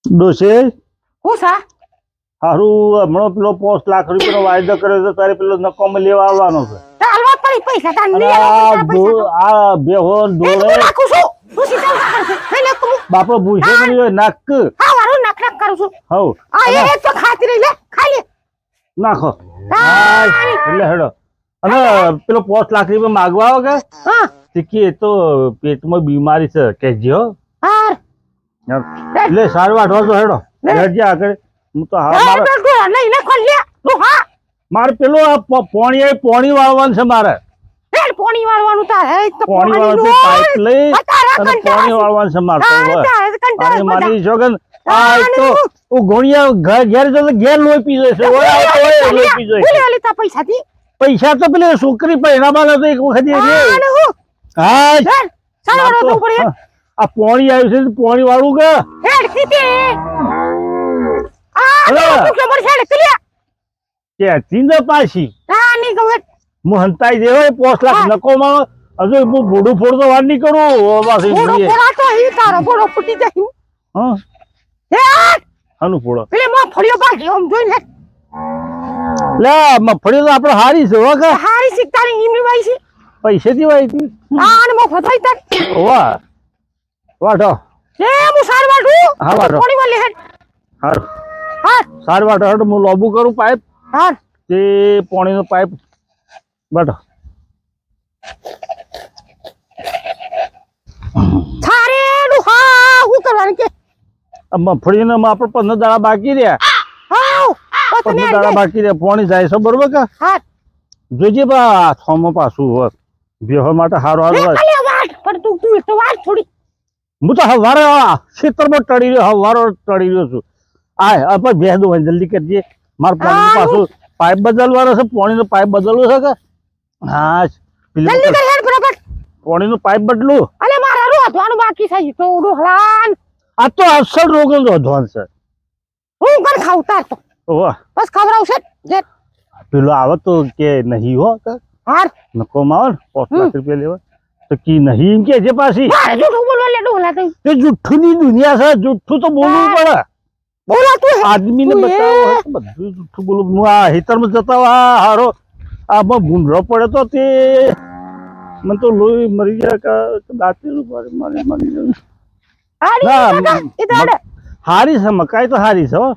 ડોસે હું સા હારું હમણાં પેલો 5 લાખ રૂપિયાનો વાયદો કર્યો તો તારે પેલો નકોમ લેવા આવવાનો છે. હાલવા પડી પૈસા તાર અને નહીં આ બેહોન ડોળે નાખું છું તું સીધા કરશે એટલે તું બાપો ભૂસે કર્યો નાક હા વાળું નાક કરું છું હવ આ એક તો ખાતી રહી લે ખાઈ લે નાખો એટલે હેડો અને પેલો 5 લાખ રૂપિયા માગવા આવો કે હા કે તો પેટમાં બીમારી છે કેજો હા એટલે સારું વાટવા તો હેડો હેડજે આગળ હું તો હા મારે નહીં ને ખોલ લે તું હા મારે પેલો પોણી વાળવાનું છે મારે હેડ પોણી વાળવાનું તાર હે તો પોણી વાળવાનું પાઇપ લઈ અને પોણી વાળવાનું છે મારે તો મારી જોગન આ તો હું ઘોડિયા ઘેર જતો ઘેર લોહી પી જશે ઓય લોહી પી જશે લે તા પૈસા થી પૈસા તો પેલી છોકરી પહેરામાં તો એક વખત હા સારો તો પડે આ પોણી આવ્યું છે પોણી વાળું કે હેડ સીતે આ તું કે મર હેડ કલિયા કે ચીંદા પાછી હા ની ગવત હું હંતાઈ દેવાય 5 લાખ નકોમાં હજુ હું બોડું ફોડતો વાર નહીં કરું બોડો ફોડા તો હી તારો બોડો ફૂટી જાય હા હેડ હાનું ફોડો પેલે માં ફળિયો બાકી ઓમ જોઈને લે મફળી તો આપણે હારી છે હો કે હારી સિકતાની ઈમની વાઈ છે પૈસેથી વાઈ હતી હા અને મો ફસાઈ તાર વાહ વાટો લે મુ સાર વાટું હા વાટો થોડી વાર લે હેડ હારું હા સારું વાટો હેડ હું લોબુ કરું પાઇપ હા તે પાણીનો પાઇપ વાટો થારે ડુ હા હું કરવાનું કે મફળીને આપણે 15 દાડા બાકી રહ્યા હા 15 દાડા બાકી રહ્યા પાણી જાય છે બરોબર કે હા જોજે બા થોમાં પાછું હોત બેહો માટે હારું હારું અલે વાટ પણ તું તો વાત થોડી હું તો હવારે ખેતરમાં ટળી રહ્યો હવારો ટળી રહ્યો છું આ આપણે ભેંસ દો જલ્દી કરજે મારે પાણી પાછું પાઇપ બદલવાનો છે પાણીનો પાઇપ બદલવો છે કે હા જલ્દી કર હેડ બરાબર પાણીનો પાઇપ બદલું અલે મારા રોધવાનું બાકી છે તો ડોહલાન આ તો અસલ રોગનો રોધવાનું છે હું કર ખાવતા તો વાહ બસ ખવડાવશે જે પેલો આવે તો કે નહીં હો કે હાર નકોમાં આવે 5 લાખ રૂપિયા લેવા તો કી નહીં એમ કે છે પાછી મારે જૂઠું બોલવા લે ડોહલા તો તે જુઠ્ઠુની દુનિયા છે જુઠ્ઠું તો બોલવું પડે બોલા તું આદમીને બતાવો હોય તો બધું જુઠ્ઠું બોલવું હું આ હેતરમાં જતા આ હારો આમાં ભૂંડરો પડે તો તે મને તો લોહી મરી જાય કે દાંતેલું પડે મરી જાય હારી છે મકાઈ તો હારી છે હો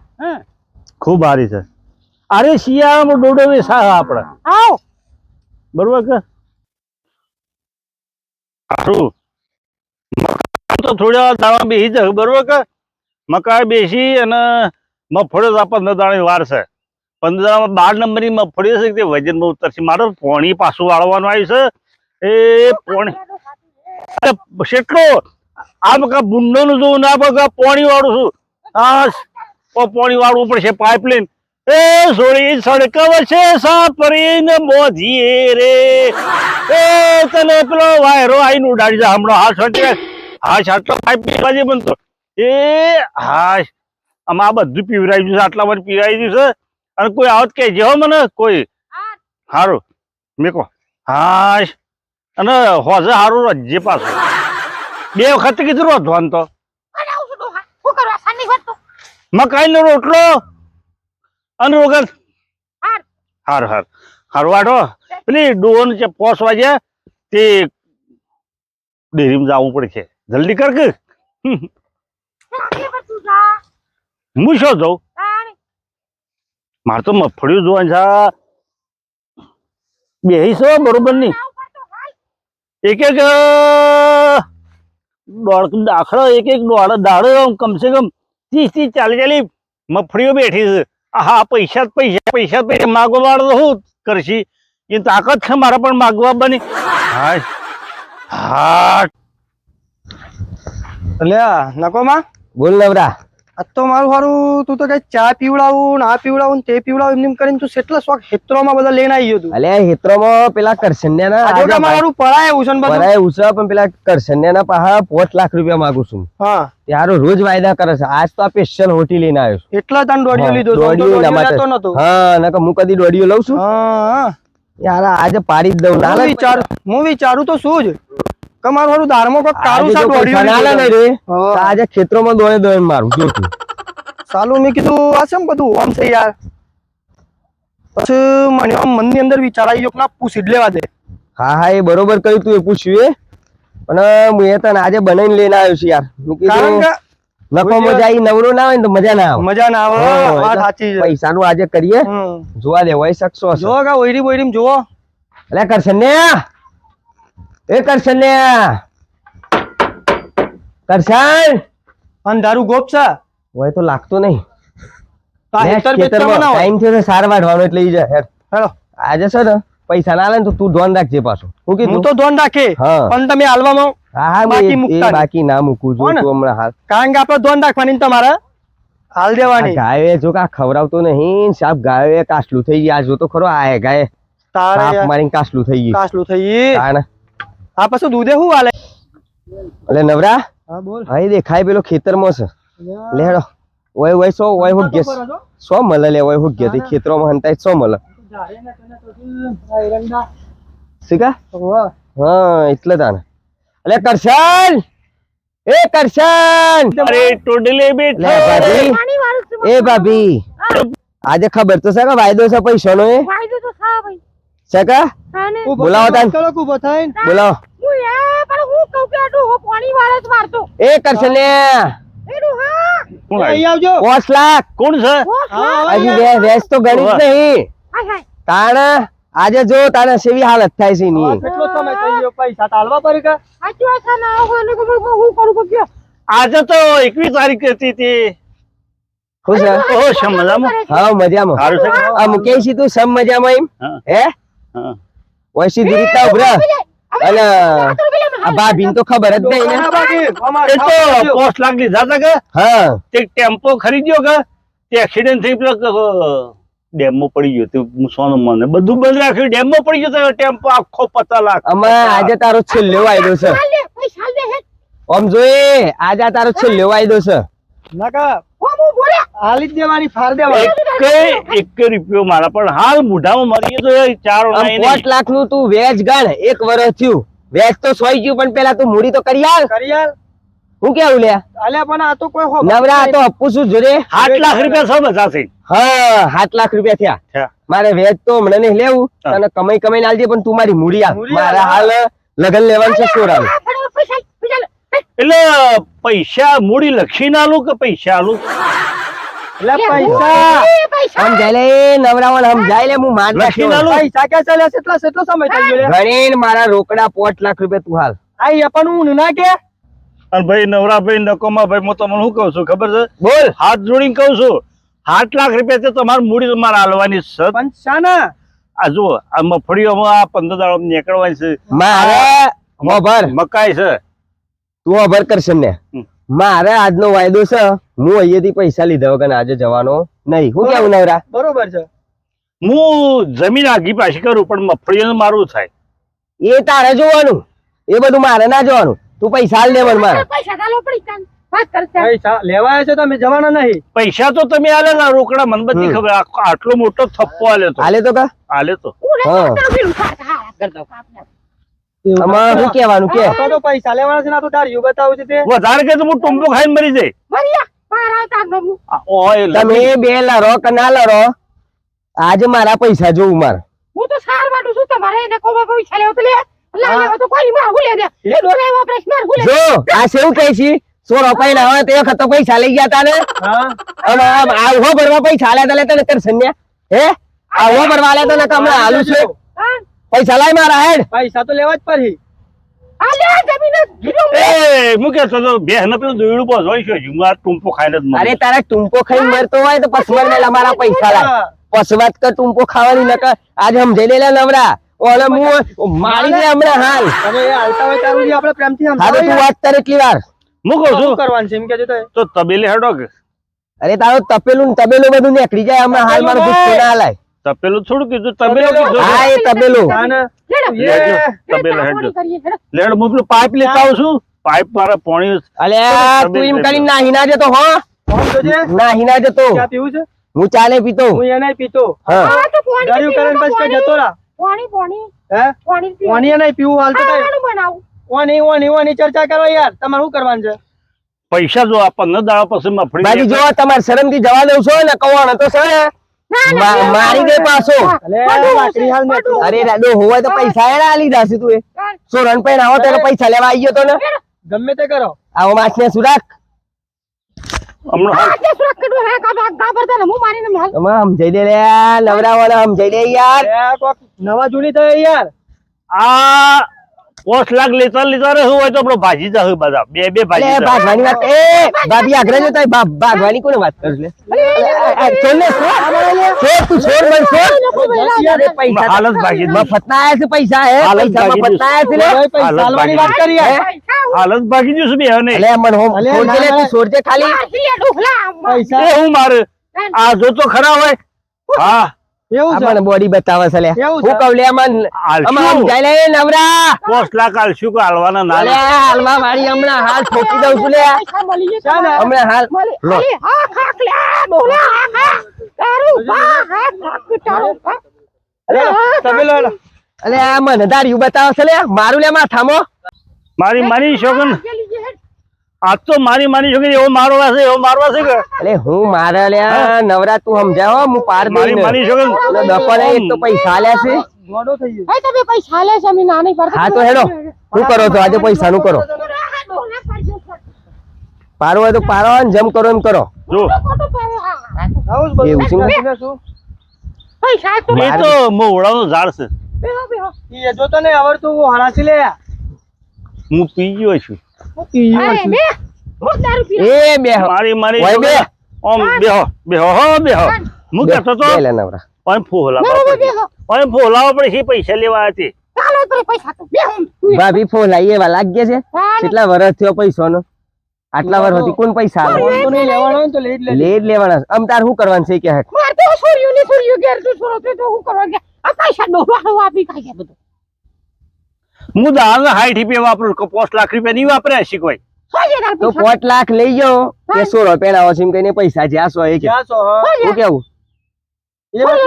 ખૂબ હારી છે અરે શિયાળામાં ડોડો વેસા આપણે આવ બરોબર કે સારું તો થોડા દાણા બેસી જાય બરોબર કે મકાઈ બેસી અને મગફળી તો 15 દાણાની વાર છે 15 દાણામાં 12 નંબરની મગફળી છે તે વજનમાં ઉતરશે મારે પોણી પાછું વાળવાનું આવ્યું છે એ પોણી અરે કેટલો આ બકા બુંડોનું જોવું ના બકા પોણી વાળું છું હા પોણી વાળવું પડશે પાઇપલાઇન એ સોળી સડકવ છે સાપરીને મોધીએ રે એ તને પેલો વાયરો આઈને ઉડાડી જા હમણાં હા છટકે હા આટલો પાઇપ પીવાજે બનતો એ હા આમાં આ બધું પીવરાઈ ગયું છે આટલા બધું પીવરાઈ ગયું છે અને કોઈ આવત કે જેવો મને કોઈ સારું મેકો હા અને હોજે સારું રજે પાછું 2 વખત કીધું રોધવાનું તો મકાઈનો રોટલો અને રોગન હાર વાટો પેલી ડોન છે 5 વાગ્યા તે ડેરીમાં જવું પડે છે જલ્દી કર કે હું શું જાઉં મારે તો મગફળીઓ જોવાનું છે બેહીશો બરોબર નહીં એક દોડ દાખલો એક દાડો કમસે કમ 30-40 મગફળીઓ બેઠી છે હા પૈસા માગવા વાળો શું કરશી એ તાકાત છે મારા પણ માગવા બની હા અલ્યા નકોમાં બોલ નવરા આ તો મારું હારું તું તો કઈ ચા પીવડાવું આ પીવડાવું તે પીવડાવું એમ કરીને તું કેટલા શોખ હેત્રોમાં બધા લઈને આવી ગયો તું અલ્યા હેત્રોમાં પેલા કરસન્યાના આજે મારું પરાય ઉછન બધું પરાય ઉછા પણ પેલા કરસન્યાના પાહા 5 લાખ રૂપિયા માંગુ છું હા યાર રોજ વાયદા કરે છે આજ તો આ સ્પેશિયલ હોટી લઈને આવ્યો છું એટલા તન દોડિયો લીધો તો નતો હા નકર હું કદી દોડિયો લઉં છું હા યાર આજે પાડી જ દઉં હું વિચારું તો શું જ કે મારું હારું દારમાં કોઈ કારું સા દોડિયો નાલે ને રે આજે ખેતરોમાં દોડે મારું જોતું સાલું મેં કીધું આ છે બધું આમ છે યાર. પછી મને આમ મનની અંદર વિચાર આવી ગયો કે ના પૂછી જ લેવા દે. હા હા એ બરોબર કર્યું તું એ પૂછ્યું એ પણ હું એ તને આજે બનાવીને લઈને આવ્યો છું યાર હું કારણ કીધું કે નકો મજા આવી નવરો ના આવે ને તો મજા ના આવે મજા ના આવે હા, વાત એટલે સાચી છે. પૈસાનું આજે કરીએ જોવા દે હોય શકશો જો કા ઓયરી બોયરી જોવો. એટલે કરશન ને એ કરશન ને કરશન અંધારું ગોપ છે હોય તો લાગતો નહીં તો આ હેતર બેતરમાં ના હોય. ટાઈમ થયો છે સાર વાઢવાનો એટલે ઈ જાય હેડ. હેલો આજે છે ને પૈસા ના લે ને તો તું ધ્યાન રાખજે પાછું હું હું કીધું તો ધ્યાન રાખે હા. પણ તમે હાલવામાં હા હા બાકી એ મૂકતા નહીં. બાકી ના મૂકું હો છું ને? તું હમણાં હાલ કારણ કે આપણે ધ્યાન રાખવાની ને તમારે હાલ આ દેવાની ગાયો જો કે આ ખવડાવતો નહીં સાપ ગાયો કાસલું થઈ ગઈ આ જો તો ખરો આ ગાય તારે સાપ યાર મારીને કાસલું થઈ ગઈ કાસલું થઈ ગઈ. તાણ આ પછી દૂધે શું હાલે. એટલે નવરા હા બોલ. હા દેખાય પેલો ખેતરમાં છે લેડો ઓય ઓય સો ઓય હું ગેસ સો મળે લે ઓય હું ગયા તે ખેતરોમાં હંતાય સો મળે શીખા હા એટલે તાને એટલે કરશન એ કરશન અરે ટોડલે લે બેઠો ભાભી પાણી વાળું છું. એ ભાભી આજે ખબર તો છે કે વાયદો છે પૈસાનો એ વાયદો તો થા ભાઈ. છે કે હા ને. બોલાવો તાન. ચલો ઉભો થઈને. બોલાવો હું યાર પણ હું કહું કે આ ડોહો પાણી વાળે જ મારતો. એ કરશન લે એ ડોહા. કોણ અહીં આવ્યું? આવજો. 5 લાખ કોણ છે હા, હજી વેચ તો ગણી જ નહીં હાય હાય. તાણ આજે જો તારે સેવી હાલત થાય છે હા, ની કેટલો સમય થઈ ગયો પૈસા તાલવા પડે કે આ ચો છે ના હોય ને કે હું કરું કે કયો. આજે તો 21 તારીખ હતી તે ખુશ હે? ઓહો શમ મજામાં હા મજામાં સારું છે આ મુકેશી તું સમ મજામાં એમ હા. હે હા. ઓય સીધી રીતના ઉભરા અને આ ભાભીને તો ખબર જ નહીં ને હા, બાકી અમારે એ તો 5 લાખ લીધા હતા કે હા તે ટેમ્પો ખરીદ્યો કે તે એક્સિડન્ટ થઈ પેલો ડેમમાં પડી ગયો તે સોનું મને બધું બંધ રાખ્યું ડેમમાં પડી ગયો તો ટેમ્પો આખો 50 લાખ આમાં આજે તારો છેલ્લો વાયદો છે હાલ દે પૈસા દે હે. આમ જોઈએ આજે આ તારો છેલ્લો વાયદો છે નકા ઓ હું બોલે. હાલી જ દેવાની ફાર દેવાની. એક રૂપિયો મારા પણ હાલ મોઢામાં મરી તો એ ચારો આમ નાઈ 5 લાખ નું તું વેચ ગણ એક વર્ષ થયું વેચ તો સોઈ ગયું પણ પેલા તું મૂડી તો કરી આલ કરી યાર હું કેવું લે અલ્યા પણ આ તો કોઈ હો નવરા આ તો અપ્પુ શું જોડે 8 લાખ રૂપિયા સૌ બધા થઈ હા 7 લાખ રૂપિયા થયા થયા. મારે વેચ તો હમણાં નહીં લેવું હા. તને કમાઈ કમાઈને આલજે પણ તું મારી મૂડી આલ મૂડી આલ, મારા હાલ લગન લેવાનું છે સોરાલ આ પણ પૈસા પૈસા લે. એટલે પૈસા મૂડી લખીને આલું કે પૈસા આલું એટલે પૈસા એ પૈસા. સમજાય લે નવરાવણ સમજાય લે હું માર લખીને નાખ્યો આલું પૈસા ક્યાં ચાલ્યા કેટલો સમય થઈ ગયો લે? ગણીને મારા રોકડા 5 લાખ રૂપિયા તું હાલ આ એ પણ હું ના કે અને ભાઈ નવરાભાઈ નકોમા ભાઈ હું તમને શું કહું છું ખબર છે બોલ હાથ જોડીને કહું છું 8 લાખ રૂપિયા તો તમારી મૂડી તમારે હાલવાની છે પણ શાના આ જુઓ આ મફળીઓમાં આ 15 દાડો નીકળવાની છે મારે મોભર મકાઈ છે તું અભર કરશે ને હમ. મારે આજનો વાયદો છે હું અહીંયાથી પૈસા લીધા વગર આજે જવાનો નહીં હું કેવું નવરા બરોબર છે હું જમીન આગી પાછી કરું પણ મફળીઓનું મારું થાય એ તારે જોવાનું એ બધું મારે ના જોવાનું તું પૈસા હાલ દે મને મારે પૈસા ચાલો પડી કાન વાત કરશે. પૈસા લેવા આવ્યા છો તમે જવાના નહીં પૈસા તો તમે આલે ના રોકડા મને બધી ખબર આટલો મોટો થપ્પો આલે તો હાલે તો કા આલે તો હું ને હા. તો પેલું ખાતા હા કરતો આપણે. આમાં શું કહેવાનું કે આ તો પૈસા લેવાના છે ને આ તો દાઢીઓ બતાવું છે તે વધારે કે તો હું ટુંબો ખાઈને મરી જાય મરિયા મારા તાર નું આ ઓય તમે બે લડો કે ના લડો આજે મારા પૈસા જોવું મારે હું તો સાર વાટું છું તમારે એને કોમાં પૈસા લેવો તો લે લાવે તો કોઈ માં હું લે દે એ ડોરે એવો પ્રશ્ન હું લે. જો આ શું કહે છે સો રૂપિયા ના હોય તે વખત તો પૈસા લઈ ગયા તા ને હા અને આમ આવો ભરવા પૈસા આલ્યા તા લેતા કરશે ને હે આવો ભરવા આલ્યા તા ને તમને આલુ છે હા પૈસા લાય મારા હેડ પૈસા તો લેવા જ પડી આ લે જમીન ગીરો એ મુકે તો બે ને પેલું દોયડું બોસ હોય છે હું આ ટુંપો ખાઈને જ મરું. અરે તારા ટૂંપો ખાઈને મરતો હોય તો પસમર ને મારા પૈસા લાય પસવાત કર ટૂંપો ખાવાની નકર આજે સમજાઈ લે નવરા ઓલે હું મારી દે હમણાં હાલ તમે એ હાલતા હોય ત્યાં સુધી આપણે પ્રેમથી હા તો સમજાવો તું યાર. વાત કર એટલી વાર હું કહું શું છું કરવાનું છે એમ કેજો તો તો તબેલે હેડો કે અરે તારો તપેલું ને તબેલું બધું નીકળી જાય હમણાં હાલ મારું ગુસ્સો ના લાય તપેલું થોડું કીધું તબેલો કીધું હા એ તબેલું હા ને? લેડો લેજો, એ તબેલો હેડજો કરીએ હેડો. લેડ હું પેલું પાઇપ લેતા આવું છું પાઇપ મારા પાણી અલે તું એમ કરીને નાહી ના જતો હો કોણ જોજે? નાહી ના જતો ચા પીવું છે હું ચાલે પીતો હું એને પીતો હા આ તો પાણી દારૂ કરીને પછી કઈ જતો રહા પાણી પાણી હે પાણી ઓની એને પીવું હાલતો થાય ખાવાનું બનાવું ઓની ચર્ચા કરો યાર તમારે શું કરવાનું છે પૈસા જો આ 15 દાડા પછી મફળી બાકી જો તમારે શરમ થી જવા દઉં છો ને કવાણો તો છે ને મારી દે પાછો અરે દાદો હોય તો પૈસા એને આલી દાશે તું એ સોરણ પૈન આવો ત્યારે પૈસા લેવા આવી ગયો તો ને ગમે તે કરો આવો માછ ને સુરાખ હમણાં તમે સમજાઈ દે લે નવરાવાળા સમજાઈ દે યાર નવા જૂની થયો યાર આ 5 લાખ લેતા રે શું હોય તો આપણો ભાજી જશે બધા બે અલે ભાજી જશે. ભાગવાની વાત એ ભાભી આગળ જો તારી ભાગવાની કોને વાત કરું લે છોડ ને છોડ તું છોડ બન છોડ અરે પૈસા હાલત ભાગી દીધી. મફત ના આયા છે પૈસા હે હાલત પૈસા ભાગી મફત ના આયા છે લે પૈસા આલવાની વાત કરી યાર હાલત ભાગી જશે બે હવે નહીં. અલે મન હોમ અલે છોડ દે લે ના, તું છોડ દે ખાલી પૈસા એ હું મારે આ જો તો ખરા હોય હા એવું છે મને બોડી બતાવે છે લે કેવું હું છે? કહું લે અમન હાલશું. અમન સમજાઈ લે નવરા 5 લાખ આલશું કે હાલવાના ના અલે હાલમાં મારી હમણાં હાલ ઠોકી દઉં છું લે હમણાં હાલ તમે લો અલે આ મને દાડિયું બતાવે છે લે મારું લે માથામાં મારી શોગન આ તો મારી શોગન એવો મારવા છે કે અલે હું મારે લે નવરા તું સમજાવો હું પાર દઈ મારી શોગન દપડે એક તો પૈસા આલ્યા છે ગોડો થઈ ગયો હા તો હેડો શું કરો છો આજે પૈસા નું કરો પારો હોય તો પારો ને જમ કરો એમ કરો જો આવું જ એવું છે ને? બધું શું એ તો મોવડાનું ઝાડ છે એ જો તને આવડતું હરાસી લે હું પી ગયો છું એ બે મારી ઓય બે ઓમ બેહો હું કહેતો તો લે નવરા ઓય ફોલાવો પડે છે પૈસા લેવા હતી ભાભી ફોલાઈ એવા લાગે છે કેટલા વર્ષ થયો પૈસા નો આટલા વર્ષ હતી કોણ પૈસા આલે તો નહીં લેવાનો હોય ને તો લેટ લે લેટ લેવાના આમ તાર શું કરવાનું છે કે હેઠ હું દાળ 60 રૂપિયા વાપરું 5 લાખ રૂપિયા નહીં વાપરે હશે કોઈ તો 5 લાખ લઈ જાઓ કે 16 પેલા વસીમ કઈને પૈસા જ્યાં સો એ કે ક્યાં છો હા? હું કેવું એ વાત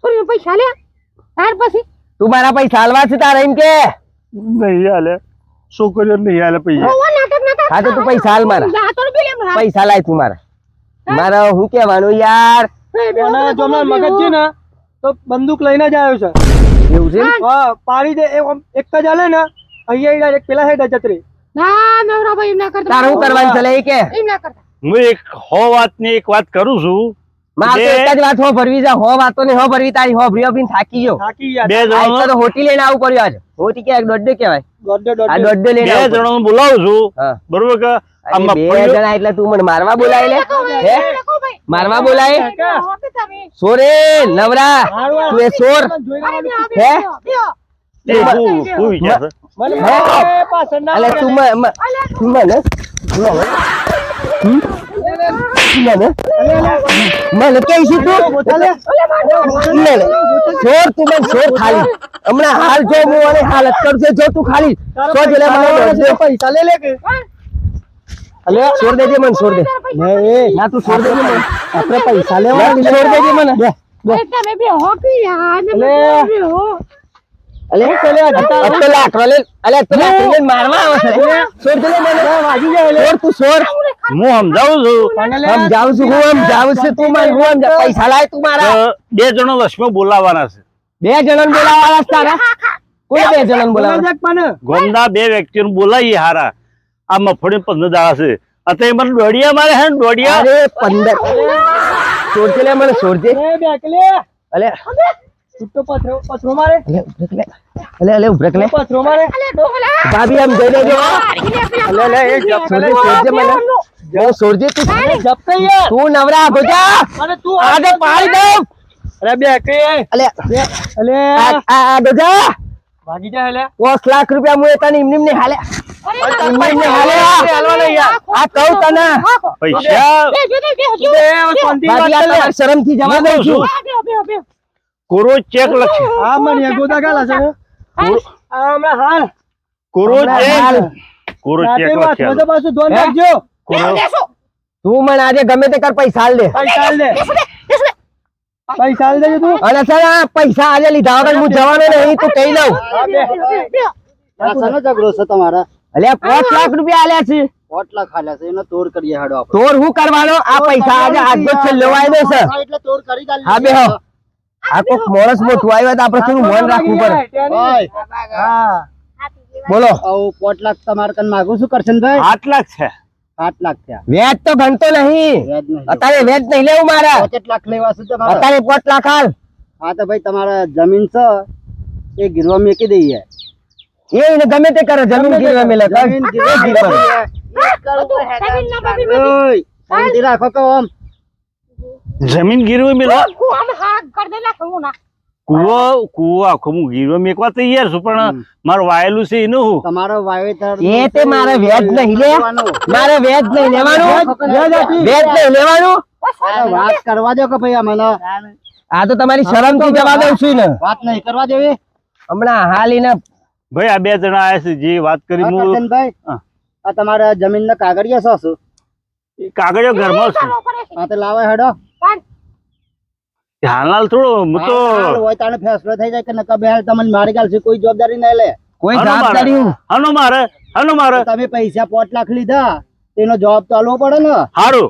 બરોબર છે. તું મારા પૈસા હાલવા છે તારા એમ કે નહીં હાલે છોકરીઓ નહીં હાલે પૈસા હા તો તું પૈસા હાલ મારા પૈસા લાય તું મારા મારા હું કેવાનું યાર અને જો માર મગજ છે ને તો બંદૂક લઈને જ આવ્યો છે એવું છે હા પાડી દે એક જ હાલે ને અહીંયા ડાયરેક્ટ પેલા હેડ જતરી તારે શું કરવાનું છે લે એ કે હું એક વાત કરું છું મારે તો એક જ વાત હો ભરવી છે હો વાતો ને હો ભરવી તારી હો ભરી ભરી થાકી ગયો થાકી યાર બે આ જણો તો હોટી લઈને આવું પડ્યું આજ હોટી કે દોડે કહેવાય દોડે આ દોડે દોડે લઈને બે આવું પડ્યું. જણો બોલાવું છું હા બરોબર કે આ અરે બે મગફળીઓ- જણા એટલે તું મને મારવા બોલાય લે હે મારવા બોલાય સોરે નવરા તું એ સોર હે એ હું વિચાર છે? મને હે? પાછળ ના અલે તું તું મને મને કે છે તું લે લે સોર તું મને સોર ખાલી હમણાં હાલ જો હું અને હાલત કરશે જો તું ખાલી તો જ લે મને પૈસા લે લે કે અલે સોર દેજે મને સોર દે ના તું સોર દેજે મને આપણે પૈસા લેવા સોર દેજે મને અલે અબ તો લાકડો લે અલે તો લાકડો લઈને મારવા આવે છે સોર દે મને વાગી જાય સોર તું સોર હું સમજાવું છું હમ જાઉં છું હું જાઉં છું તું મને હું પૈસા લાય તું મારા બે જણો વશમાં બોલાવાના છે બે જણને બોલાવાના છે તારા કોઈ બે જણને બોલાવાના પણ ગોમદા બે વ્યક્તિઓને બોલાવીએ હારા આ મફળી 15 દાડા છે અત્યારે મને દોડિયા મારે હે ને દોડિયા અરે 15 સોરજે લે મને સોરજે એ બેકલે અલે છૂટો પથરો મારે અલે ઉભરક લે પથરો મારે ભાભી આમ જઈ લેજો અલે લે એ સોરજે સોરજે મને જો સોરજે તું જપતે યાર તું નવરા ગોજા અને તું આગે પાડી દઉં અરે બેકલે અલે અલે આ ગોજા ભાગી જા લે 5 લાખ રૂપિયા મુએ તને ઇમની હાલે ઇમની હાલે આ કહું તને પૈસા ભાભી આ તમારી શરમથી જવા દઉં છું કોરો ચેક લખશે હા મને ગોદા ગાલા છે આ હમણાં હાલ કોરો હાલ. ચેક કોરો ચેક રાતે લખશે વાત પાછું ધોન રાખજો કોરો તું મને આજે ગમે તે કર પૈસા આલ દે પૈસા આલ દે પૈસા આલ દેજો તું અને સર આ પૈસા આજે લીધા વગર હું જવાનો નહીં તું કહી દઉં ઝઘડો છે તમારા અલ્યા 5 લાખ રૂપિયા આલ્યા છે 4 લાખ આલ્યા છે એનો તોડ કરીએ હેડો આપણે તોર હું કરવાનો આ પૈસા આજે આજનો છેલ્લો વાયદો છે એટલે તોડ કરી ગાલી હા બેહો આ કોક માણસ મોટું આવ્યો તો આપણે થોડું મન રાખવું પડે બોલો 4 લાખ તમારે કન માંગુ છું કરશનભાઈ 8 લાખ છે 8 લાખ થયા વેચ તો ગણતો નહીં વ્યાજ નહીં અત્યારે વેચ નહીં લેવું મારા 5 લાખ લેવા છે તમારે અત્યારે 5 લાખ હાલ હા તો ભાઈ તમારા જમીન છે એ ગીરવા મેકી દઈએ એને ગમે તે કરે જમીન ગીરવે મેલે જમીન ગીરવા ગીરવે. જમીન ના બાબી ઓય શાંતિ રાખો કે આમ જમીન ગીરવે મેલો આમ હાથ કર દે ના હું ના કુવો આખો હું ગીરવે મેકવા તૈયાર છું પણ મારું વાયેલું છે એનું હું તમારો વાવેતર એ તે મારે વેચ નહીં લે મારે વેચ નહીં લેવાનું વેચ નહીં લેવાનું વાત કરવા દો કે ભાઈ અમને આ તો તમારી શરમ થી જવા દઉં છું ને વાત નહીં કરવા દેવી હમણાં હાલીને ભાઈ આ 2 જણા આયા છે જે વાત કરી હું કરશનભાઈ હા. આ તમારા જમીન ના કાગળિયા શું એ કાગળિયો ઘરમાં છું હા તો લાવો હેડો હાલ થોડો હું તો હાલ હોય તાણે ફેસલો થઈ જાય કે નકા બે તમને મારી ગાલ છે કોઈ જવાબદારી નહીં લે કોઈ હાલો જવાબદારી હાલો મારે તમે પૈસા 5 લાખ લીધા તેનો જવાબ તો આલવો પડે ને હારું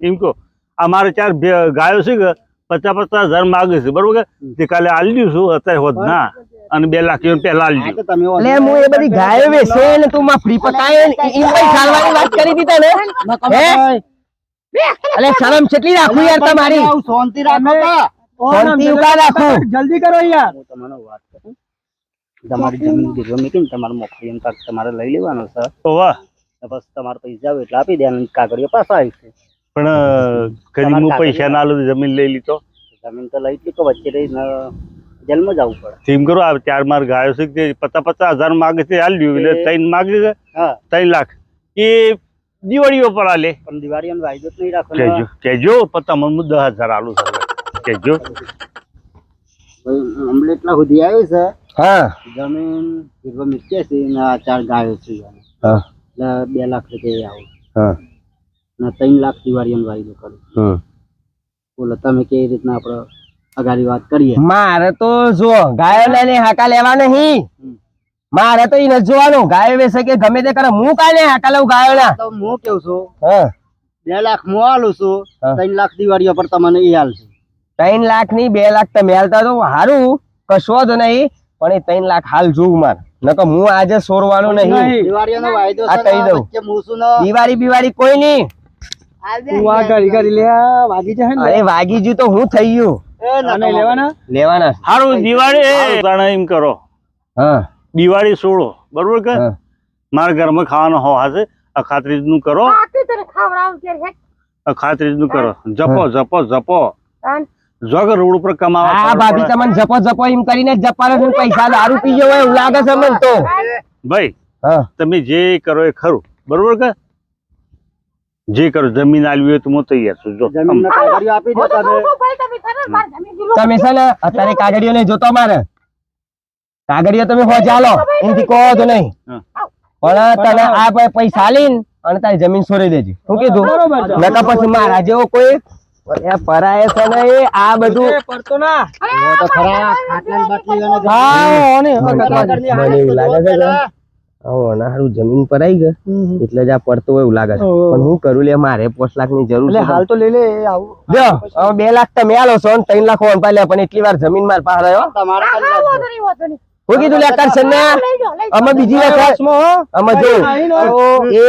એમ કહો આ મારે 4 ગાયો છે કે 50,000 માગે છે બરોબર કે તે કાલે આલી દઉં છું અત્યારે હોત ના અને 2 લાખ પહેલા આલી હા તો તમે એટલે હું એ બધી ગાયો વેચે ને તું માં ફ્રી પતાય એમ કઈ ચાલવાની વાત કરી દીધા ને અલે શરમ કેટલી રાખું યાર તમારી શાંતિ રાખો કા શાંતિ ઉકા રાખું જલ્દી કરો યાર હું તમને વાત કરું તમારી જમીન ગીરવા મૂકીને તમારે મોકલીને કાક તમારે લઈ લેવાનો છે તો વાહ તો બસ તમારે પૈસા આવે એટલે આપી દેવાનું કાગળિયો પાછા આવી છે પણ કદી હું પૈસા ના લો જમીન લઈ લીધો જમીન તો લઈ જ લીધો વચ્ચે રહીને જેલમાં જવું પડે તેમ કરો આ 4 માર ગાયો છે તે 50,000 માગે છે આલી દઉં એટલે 3 માગે છે હા 3 લાખ એ દિવાળીઓ પર આલે પણ દિવાળીનો વાયદો જ નહીં રાખવાનો કેજો પણ તમને 10,000 આલું છે કેજો હમણાં એટલા સુધી આવ્યું છે હા જમીન ગીરવા મૂકીએ છે ને આ 4 ગાયો છે હા એટલે 2 લાખ રૂપિયા આવું હા ને 3 લાખ દિવાળીનો વાયદો કરું બોલો તમે કેવી રીતના આપણે અગાડી વાત કરીએ મારે તો જો ગાયો લઈને હાકા લેવા નહીં મારે તો ઈ નથી જોવાનું ગાયો વેચે કે ગમે તે કરે હું કાલે હાકા લઉં ગાયો ના તો હું કેવું છું હા 2 લાખ હું આલું છું હા. 3 લાખ દિવાળીઓ પર તમને એ હાલશે 3 લાખ ની 2 લાખ તમે હાલતા તો સારું કશો જ નહીં પણ એ 3 લાખ હાલ જોઉં મારે નકર હું આજે સોરવાનું નહીં દિવાળીનો વાયદો આ છે કહી ને, દઉં. વચ્ચે મૂસું ને દિવાળી કોઈ નહીં તું આ કરી લે વાગી જાય અરે વાગી ગયું તો હું થઈ ગયું એ નકા લેવાના લેવાના હારું દિવાળી તાણે એમ કરો હા દિવાળી સોળો બરોબર કે હા. મારા ઘરમાં ખાવાનું હોવા છે અખાત્રીજ નું કરો આખી તને ખાવરાવ કે હે અખાત્રીજ નું કરો જપો જપો જપો તાન જોગ રોડ ઉપર કમાવા આ ભાભી તમને જપો જપો એમ કરીને જ જપાનો છું પૈસા દારૂ પી ગયો હોય એવું લાગે છે મને તો ભાઈ હા તમે જે કરો એ ખરું બરોબર કે જે કરો જમીન આલવી હોય તો હું તૈયાર છું જો જમીનનો કાગળિયો આપી દો હું તો તમે કહું છું, ભાઈ તમે તરત માર જમીન ગીરવા તમે છે ને અત્યારે કાગળિયો નહીં જોતો મારે કાગળિયો તમે હો ચાલો એનથી કહો તો નહીં હા. પણ તને આ પૈસા આલીને અને તારી જમીન છોડી દેજે શું કીધું નકર પછી મારા જેવો કોઈ એ પરાય છે ને એ આ બધું પડતો ના જો તો ખરા ખાટલા બાટલીઓને જમીન હા ને મને એવું લાગે છે કે ના હારું જમીન પર આવી ગઈ એટલે જ આ પડતો હોય એવું લાગે છે પણ હું કરું લે મારે 5 લાખ ની જરૂર એટલે છે હાલ તો લઈ લે આવું જો હવે 2 લાખ તમે આલો છો ને 3 લાખ ઓન પાલ્યા પણ એટલી વાર જમીન માર પાસે રહ્યો તમારે કરી હા, નાખજો. વાંધો નહીં, વાંધો નહીં. હું કીધું લે કરશન ને લઈ જાઓ, લઈ જાઓ. અમે બીજી વખત અમે જો એ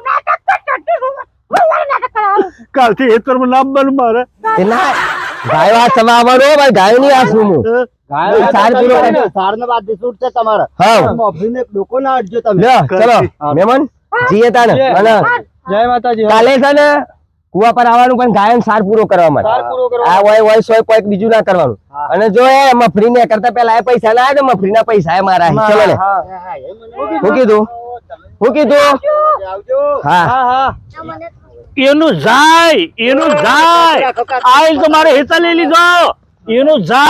નાટક કરતો છું. હું નાટક કરાવું. કાલથી હેતરમાં નામ બન મારે એ ના ગાયો આ સમાવવાનો ભાઈ ગાયો ની આ શું હું ગાયો સાર પૂરો કરે. સારને બાદ છૂટ છે તમારે હા મોભરીને એક ડોકો ના અડજો તમે લ્યો ચલો મેમન જીએ તાને અને જય માતાજી કાલે છે ને કુવા પર આવવાનું પણ ગાયન સાર પૂરો કરવા માટે સાર પૂરો કરવા આ હોય સોય કોઈક બીજું ના કરવાનું અને જો એ મફરી ને કરતા પેલા એ પૈસા ના આવે ને મફરી ના પૈસા એ મારા ચલો ને હું કીધું આવજો હા હા હા એનું જાય આ તો મારે હેતા લઈ લીધો એનું જાય